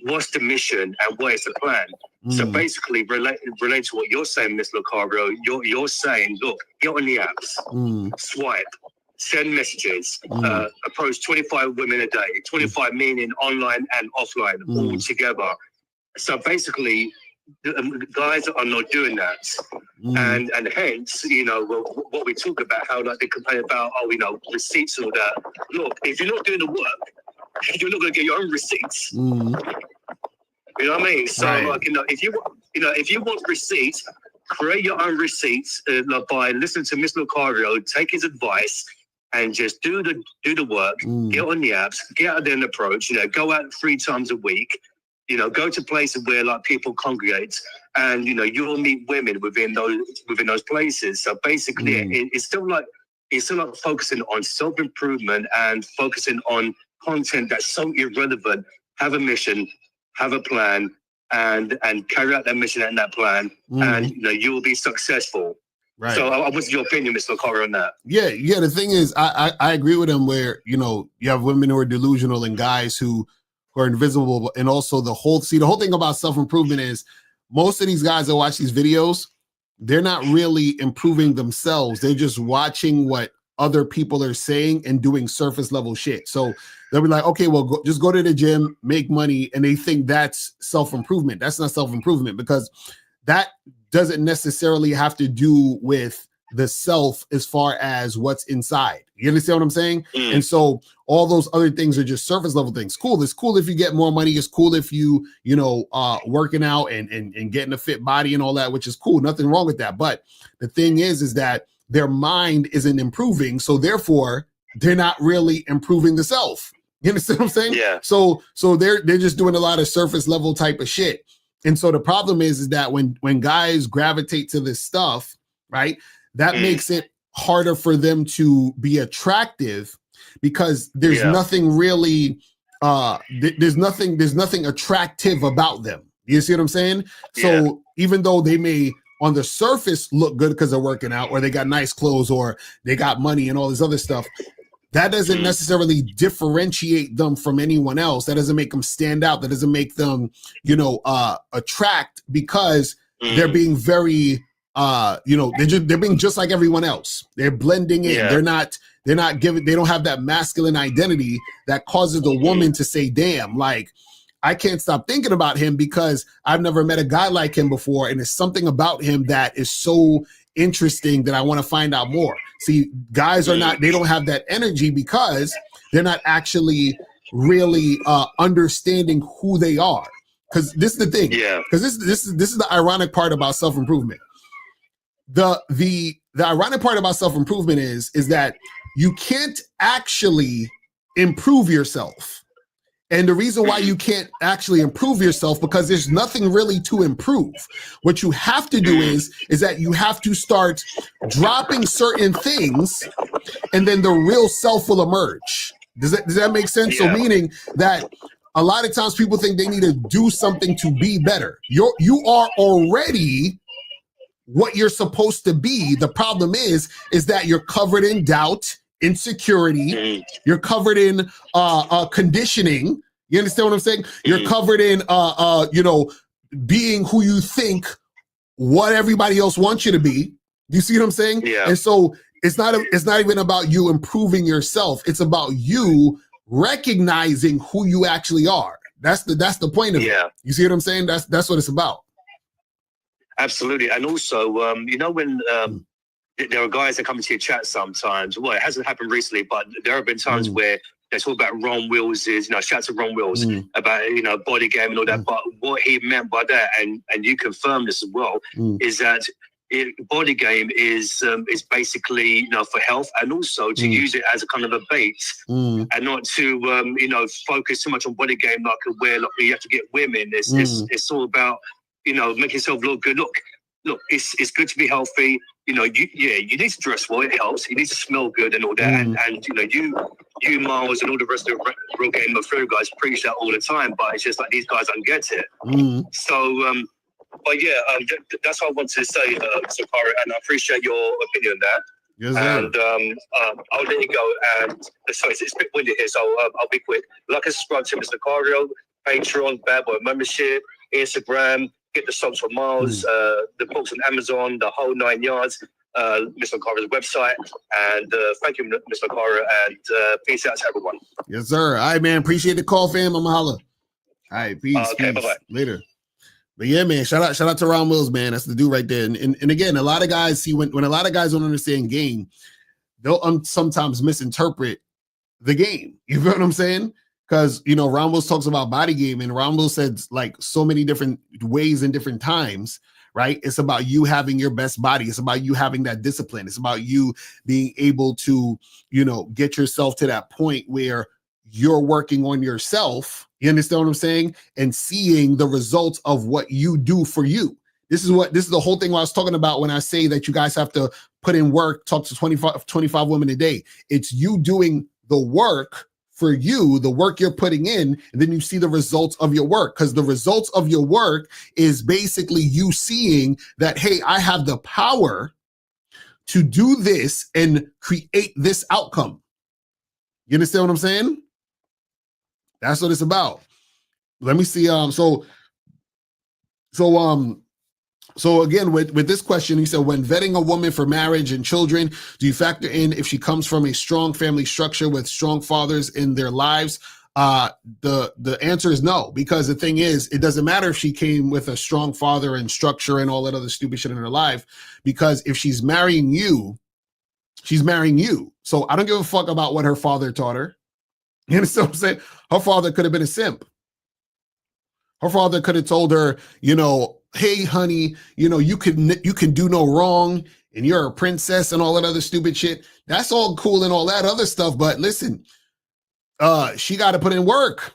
S13: what's the mission and what is the plan? So basically, relate to what you're saying, Ms. Locario, you're saying, look, get on the apps, swipe, send messages, approach 25 women a day, 25 meaning online and offline, all together. So basically, guys are not doing that. And hence, you know, what we talk about, how like they complain about, oh, you know, receipts and all that. Look, if you're not doing the work, you're not going to get your own receipts. You know what I mean? So, like, you know, if you want receipts, create your own receipts by listening to Mr. Locario, take his advice, and just do the work. Get on the apps, get out there and approach. You know, go out 3 times a week. You know, go to places where like people congregate, and you know you'll meet women within those places. So basically, it's still like focusing on self-improvement and focusing on content that's so irrelevant. Have a mission. Have a plan and carry out that mission and that plan, and you know you will be successful. Right. So, what's your opinion, Mr. Locario, on that?
S10: Yeah. The thing is, I agree with him. Where you know you have women who are delusional and guys who who are invisible. And also the whole thing about self-improvement is most of these guys that watch these videos, they're not really improving themselves. They're just watching what other people are saying and doing surface level shit. So they'll be like, okay, well, just go to the gym, make money. And they think that's self-improvement. That's not self-improvement, because that doesn't necessarily have to do with the self as far as what's inside. You understand what I'm saying? And so all those other things are just surface level things. Cool. It's cool if you get more money. It's cool if you working out and getting a fit body and all that, which is cool. Nothing wrong with that. But the thing is that their mind isn't improving. So therefore they're not really improving the self. You understand what I'm saying?
S13: Yeah.
S10: So they're just doing a lot of surface level type of shit. And so the problem is that when guys gravitate to this stuff, right, that makes it harder for them to be attractive, because there's nothing really, there's nothing attractive about them. You see what I'm saying? So even though they may on the surface look good because they're working out, or they got nice clothes, or they got money and all this other stuff, that doesn't necessarily differentiate them from anyone else. That doesn't make them stand out. That doesn't make them, attract, because they're being very, they're being just like everyone else. They're blending in. They're not giving, they don't have that masculine identity that causes the woman to say, damn, like, I can't stop thinking about him because I've never met a guy like him before. And there's something about him that is so interesting that I want to find out more. See, guys are not, they don't have that energy because they're not actually really understanding who they are. Because this is the thing. Because this is the ironic part about self-improvement. The ironic part about self-improvement is that you can't actually improve yourself. And the reason why you can't actually improve yourself, because there's nothing really to improve. What you have to do is that you have to start dropping certain things, and then the real self will emerge. Does that make sense? So meaning that a lot of times people think they need to do something to be better. You are already what you're supposed to be. The problem is that you're covered in doubt, insecurity, you're covered in conditioning. You understand what I'm saying? You're covered in being who you think what everybody else wants you to be. You see what I'm saying? And so it's not even about you improving yourself. It's about you recognizing who you actually are. That's the point of it. You see what I'm saying? That's what it's about.
S13: Absolutely. And also, when there are guys that come into your chat sometimes. Well, it hasn't happened recently, but there have been times where they talk about Ron Wills shout to Ron Wills about, body game and all that. But what he meant by that, and you confirm this as well, is that body game is basically, for health, and also to use it as a kind of a bait, and not to, focus too much on body game like where you have to get women. It's all about, make yourself look good. Look, it's good to be healthy. You need to dress well. It helps. You need to smell good and all that. And you Miles and all the rest of the real Game of Thrones guys preach that all the time. But it's just like these guys don't get it. So, that's what I wanted to say, Mr. Kara, and I appreciate your opinion on that.
S10: Yes, sir.
S13: And I'll let you go. And sorry, it's a bit windy here, so I'll be quick. Like and subscribe to Mr. Locario, Patreon, Bad Boy membership, Instagram. Get the songs from Miles, the books on Amazon, the whole 9 yards, Mr. Locario's website. And thank you, Mr. Locario, and peace out to everyone.
S10: Yes, sir. All right, man. Appreciate the call, fam. I'm holla. All right, peace.
S13: Okay,
S10: peace.
S13: bye-bye.
S10: Later. But yeah, man, shout out to Ron Mills, man. That's the dude right there. And again, a lot of guys see when a lot of guys don't understand game, they'll sometimes misinterpret the game. You feel what I'm saying? Because, Ron Mills talks about body game, and Ron Mills said like so many different ways and different times, right? It's about you having your best body. It's about you having that discipline. It's about you being able to, get yourself to that point where you're working on yourself. You understand what I'm saying? And seeing the results of what you do for you. This is the whole thing I was talking about when I say that you guys have to put in work, talk to 25 women a day. It's you doing the work for you, the work you're putting in, and then you see the results of your work. Because the results of your work is basically you seeing that, hey, I have the power to do this and create this outcome. You understand what I'm saying? That's what it's about. let me see. So again, with this question, he said, when vetting a woman for marriage and children, do you factor in if she comes from a strong family structure with strong fathers in their lives? The answer is no, because the thing is, it doesn't matter if she came with a strong father and structure and all that other stupid shit in her life, because if she's marrying you, she's marrying you. So I don't give a fuck about what her father taught her. You understand what I'm saying? Her father could have been a simp. Her father could have told her, hey, honey, you can do no wrong and you're a princess and all that other stupid shit. That's all cool and all that other stuff. But listen, she got to put in work.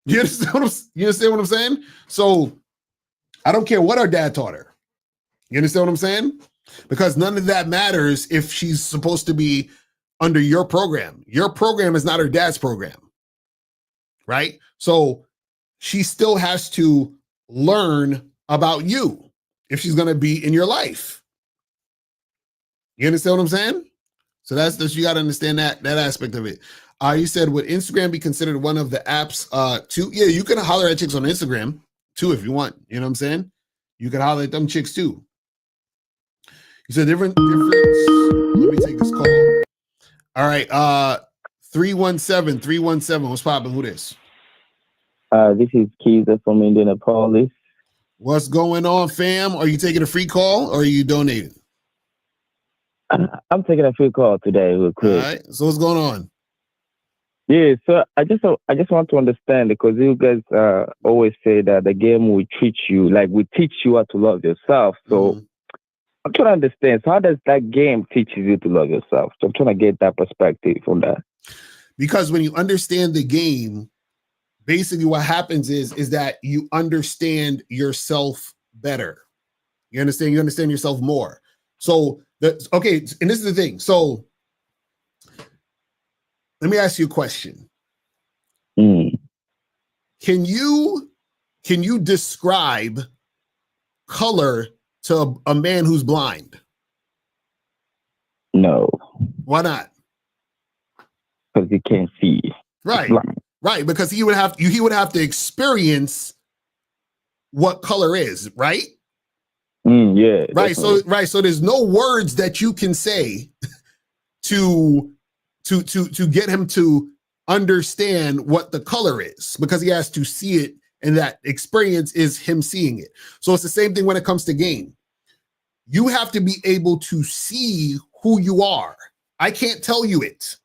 S10: You understand what I'm saying? So I don't care what her dad taught her. You understand what I'm saying? Because none of that matters if she's supposed to be under your program. Your program is not her dad's program, right? So she still has to learn about you if she's going to be in your life. You understand what I'm saying? So that's you got to understand that aspect of it. You said, would Instagram be considered one of the apps too? Yeah, you can holler at chicks on Instagram too if you want. You know what I'm saying? You can holler at them chicks too. You said difference. Let me take this call. All right. 317. What's popping? Who this?
S14: This is Keith from Indianapolis.
S10: What's going on, fam? Are you taking a free call or are you donating?
S14: I'm taking a free call today, real quick.
S10: All right. So what's going on?
S14: Yeah, so I just want to understand, because you guys always say that the game will treat you like we teach you how to love yourself. So I'm trying to understand. So how does that game teach you to love yourself? So I'm trying to get that perspective from that.
S10: Because when you understand the game, basically what happens is that you understand yourself better. You understand yourself more. So okay, and this is the thing. So let me ask you a question. Can you describe color to a man who's blind?
S14: No.
S10: Why not?
S14: Because he can't see.
S10: Right. Right. Because he would have to experience what color is, right?
S14: Yeah.
S10: Right.
S14: Definitely.
S10: So there's no words that you can say to get him to understand what the color is, because he has to see it, and that experience is him seeing it. So it's the same thing when it comes to game. You have to be able to see who you are. I can't tell you it.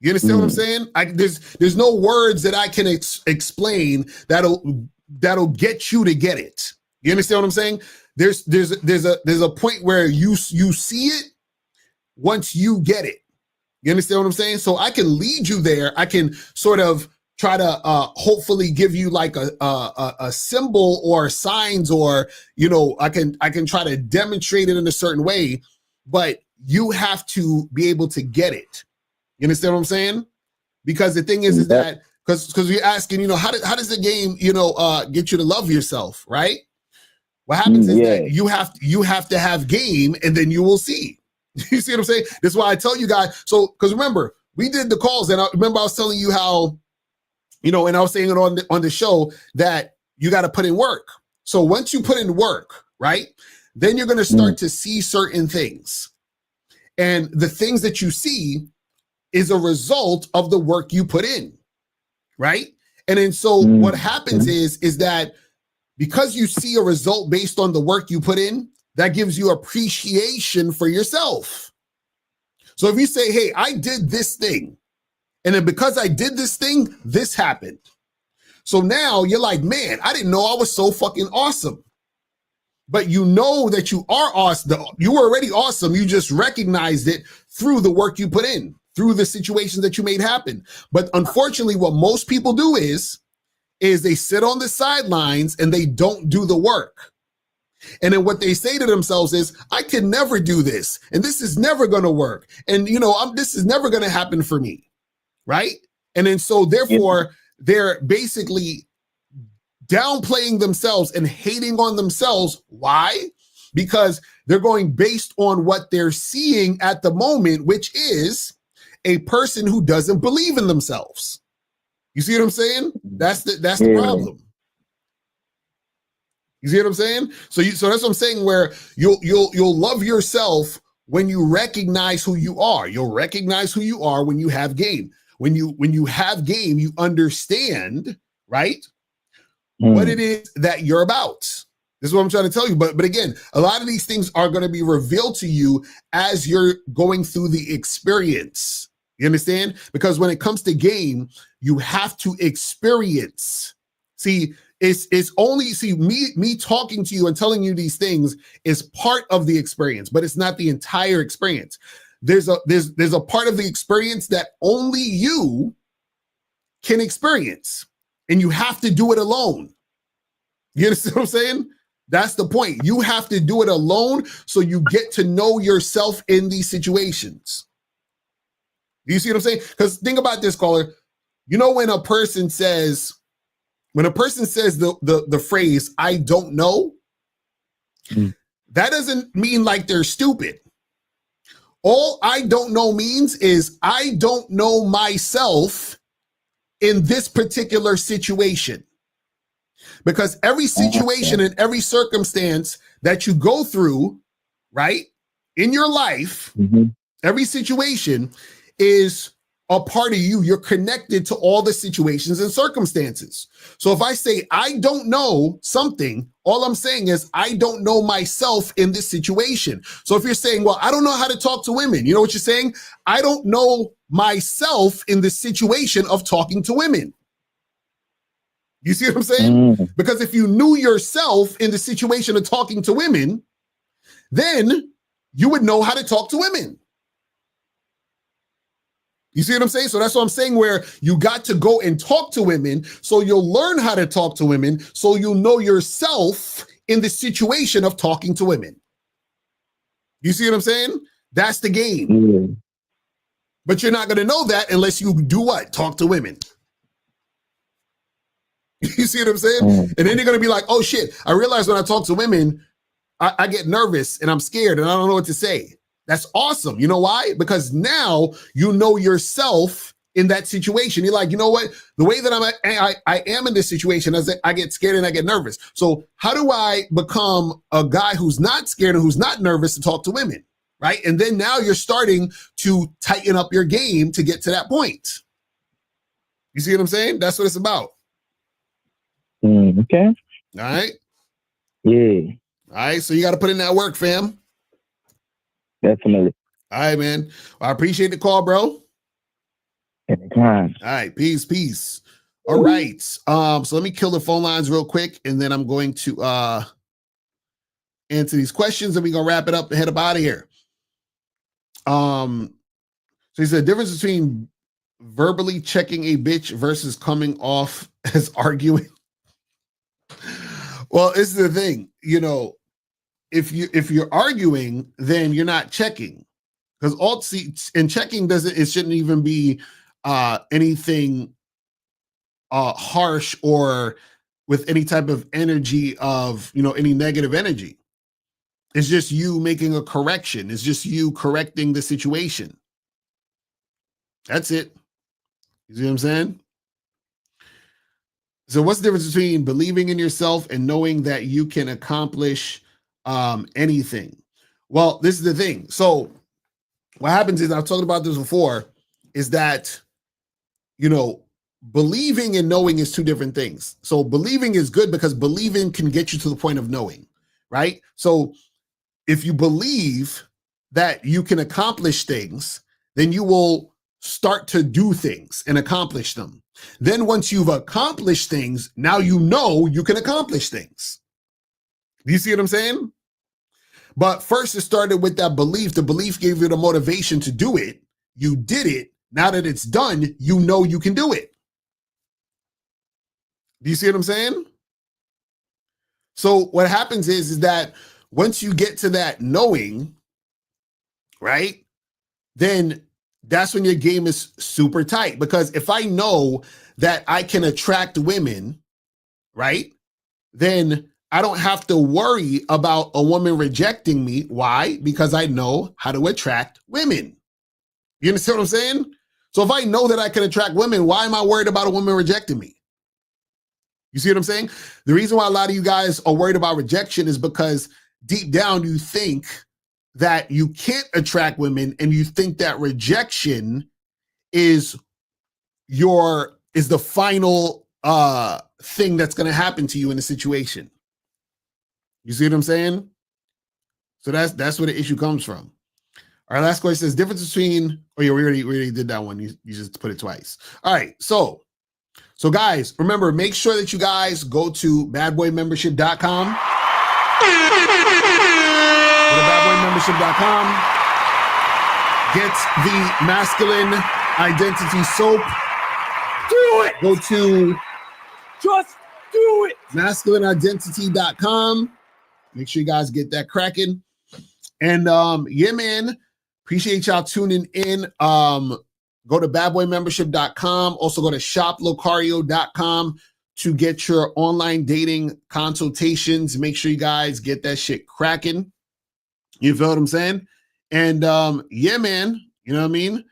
S10: You understand what I'm saying? There's no words that I can explain that'll get you to get it. You understand what I'm saying? There's a point where you see it once you get it. You understand what I'm saying? So I can lead you there. I can sort of try to hopefully give you like a symbol or signs, or I can try to demonstrate it in a certain way, but you have to be able to get it. You understand what I'm saying? Because the thing is that because you're asking, how does the game get you to love yourself, right? What happens is that you have to have game, and then you will see. You see what I'm saying? That's why I tell you guys. So, because remember, we did the calls, and I was telling you how, and I was saying it on the show that you got to put in work. So once you put in work, right, then you're going to start to see certain things, and the things that you see is a result of the work you put in, right? And then so what happens is that because you see a result based on the work you put in, that gives you appreciation for yourself. So if you say, hey, I did this thing, and then because I did this thing, this happened. So now you're like, man, I didn't know I was so fucking awesome. But you know that you are awesome. You were already awesome. You just recognized it through the work you put in, through the situations that you made happen. But unfortunately, what most people do is they sit on the sidelines and they don't do the work. And then what they say to themselves is, I can never do this, and this is never going to work, and this is never going to happen for me, right? And then so therefore they're basically downplaying themselves and hating on themselves. Why? Because they're going based on what they're seeing at the moment, which is a person who doesn't believe in themselves. You see what I'm saying? That's the problem. You see what I'm saying? So that's what I'm saying, where you'll love yourself when you recognize who you are. You'll recognize who you are when you have game. When you have game, you understand, right? What it is that you're about. This is what I'm trying to tell you. But again, a lot of these things are going to be revealed to you as you're going through the experience. You understand? Because when it comes to game, you have to experience. See, it's only me talking to you and telling you these things is part of the experience, but it's not the entire experience. There's a part of the experience that only you can experience, and you have to do it alone. You understand what I'm saying? That's the point. You have to do it alone so you get to know yourself in these situations. Do you see what I'm saying? Because think about this, caller. You know, when a person says the phrase, I don't know, that doesn't mean like they're stupid. All I don't know means is I don't know myself in this particular situation. Because every situation and every circumstance that you go through, right, in your life, every situation is a part of you. You're connected to all the situations and circumstances. So if I say, I don't know something, all I'm saying is, I don't know myself in this situation. So if you're saying, well, I don't know how to talk to women, you know what you're saying? I don't know myself in the situation of talking to women. You see what I'm saying? Because if you knew yourself in the situation of talking to women, then you would know how to talk to women. You see what I'm saying? So that's what I'm saying, where you got to go and talk to women so you'll learn how to talk to women, so you'll know yourself in the situation of talking to women. You see what I'm saying? That's the game. But you're not going to know that unless you do what? Talk to women. You see what I'm saying? And then you're going to be like, oh shit, I realize when I talk to women, I get nervous and I'm scared and I don't know what to say. That's awesome. You know why? Because now you know yourself in that situation. You're like, you know what? The way that I am in this situation is that I get scared and I get nervous. So how do I become a guy who's not scared and who's not nervous to talk to women? Right? And then now you're starting to tighten up your game to get to that point. You see what I'm saying? That's what it's about.
S14: Okay.
S10: All right.
S14: Yeah.
S10: All right. So you got to put in that work, fam.
S14: Definitely.
S10: All right, man. Well, I appreciate the call, bro.
S14: Anytime.
S10: All right. Peace. All right. So let me kill the phone lines real quick, and then I'm going to answer these questions, and we're gonna wrap it up and head up out of here. So he said, difference between verbally checking a bitch versus coming off as arguing. Well, this is the thing, you know, if you're arguing, then you're not checking, because and checking shouldn't even be anything harsh or with any type of energy of, you know, any negative energy. It's just you making a correction. It's just you correcting the situation. That's it. You see what I'm saying? So what's the difference between believing in yourself and knowing that you can accomplish anything? Well, this is the thing. So what happens is, I've talked about this before, is that, you know, believing and knowing is two different things. So believing is good because believing can get you to the point of knowing, right? So if you believe that you can accomplish things, then you will start to do things and accomplish them. Then once you've accomplished things, now you know you can accomplish things. Do you see what I'm saying? But first it started with that belief. The belief gave you the motivation to do it. You did it. Now that it's done, you know you can do it. Do you see what I'm saying? So what happens is that once you get to that knowing, right, then that's when your game is super tight. Because if I know that I can attract women, right, then I don't have to worry about a woman rejecting me. Why? Because I know how to attract women. You understand what I'm saying? So if I know that I can attract women, why am I worried about a woman rejecting me? You see what I'm saying? The reason why a lot of you guys are worried about rejection is because deep down you think that you can't attract women, and you think that rejection is the final thing that's going to happen to you in a situation. You see what I'm saying? So that's where the issue comes from. Our last question says difference between. Oh yeah, we already did that one. You just put it twice. All right, so guys, remember, make sure that you guys go to badboymembership.com. Go to badboymembership.com. Get the masculine identity soap.
S5: Do it.
S10: Go to
S5: Just do it.
S10: masculineidentity.com. Make sure you guys get that cracking. And yeah, man, appreciate y'all tuning in. Go to badboymembership.com. Also go to shoplocario.com to get your online dating consultations. Make sure you guys get that shit cracking. You feel what I'm saying? And yeah, man, you know what I mean?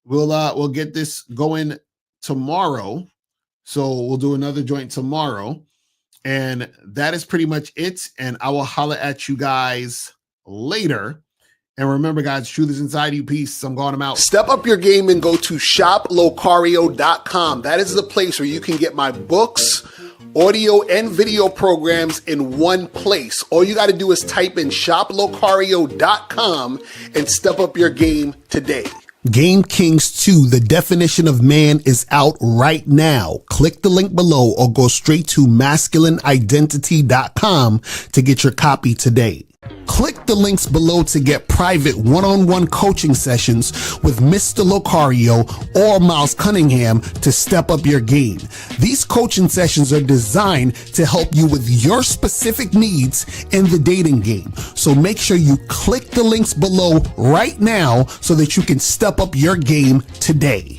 S10: We'll get this going tomorrow. So we'll do another joint tomorrow. And that is pretty much it. And I will holler at you guys later. And remember, guys, truth is inside you. Peace. I'm going out. Step up your game and go to shoplocario.com. That is the place where you can get my books, audio, and video programs in one place. All you got to do is type in shoplocario.com and step up your game today. Game Kings 2, The Definition of Man, is out right now. Click the link below or go straight to masculineidentity.com to get your copy today. Click the links below to get private one-on-one coaching sessions with Mr. Locario or Miles Cunningham to step up your game. These coaching sessions are designed to help you with your specific needs in the dating game. So make sure you click the links below right now so that you can step up your game today.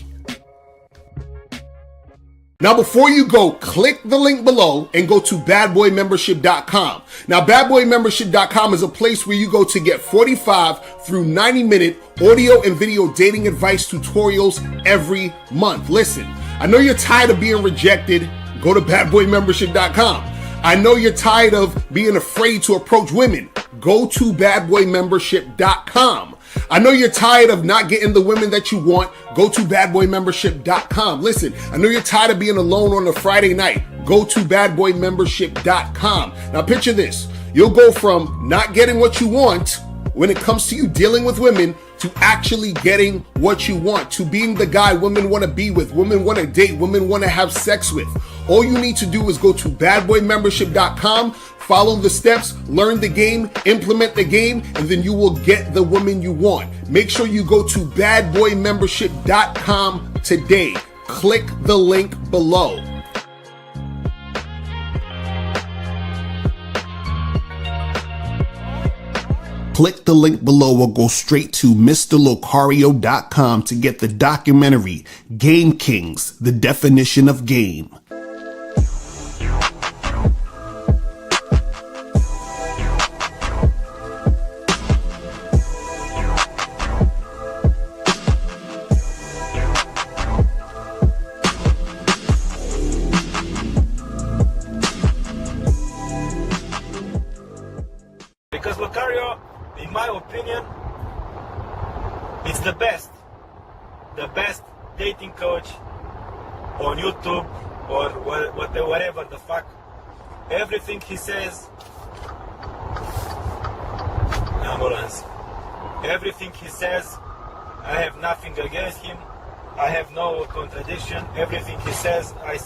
S10: Now, before you go, click the link below and go to badboymembership.com. Now, badboymembership.com is a place where you go to get 45 through 90-minute audio and video dating advice tutorials every month. Listen, I know you're tired of being rejected. Go to badboymembership.com. I know you're tired of being afraid to approach women. Go to badboymembership.com. I know you're tired of not getting the women that you want. Go to badboymembership.com. Listen, I know you're tired of being alone on a Friday night. Go to badboymembership.com. Now picture this. You'll go from not getting what you want when it comes to you dealing with women to actually getting what you want, to being the guy women want to be with, women want to date, women want to have sex with. All you need to do is go to badboymembership.com, follow the steps, learn the game, implement the game, and then you will get the woman you want. Make sure you go to badboymembership.com today. Click the link below. Click the link below or go straight to MrLocario.com to get the documentary Game Kings, The Definition of Game.
S15: Because Locario, in my opinion, it's the best dating coach on YouTube or whatever the fuck. Everything he says, ambulance. Everything he says, I have nothing against him. I have no contradiction. Everything he says, I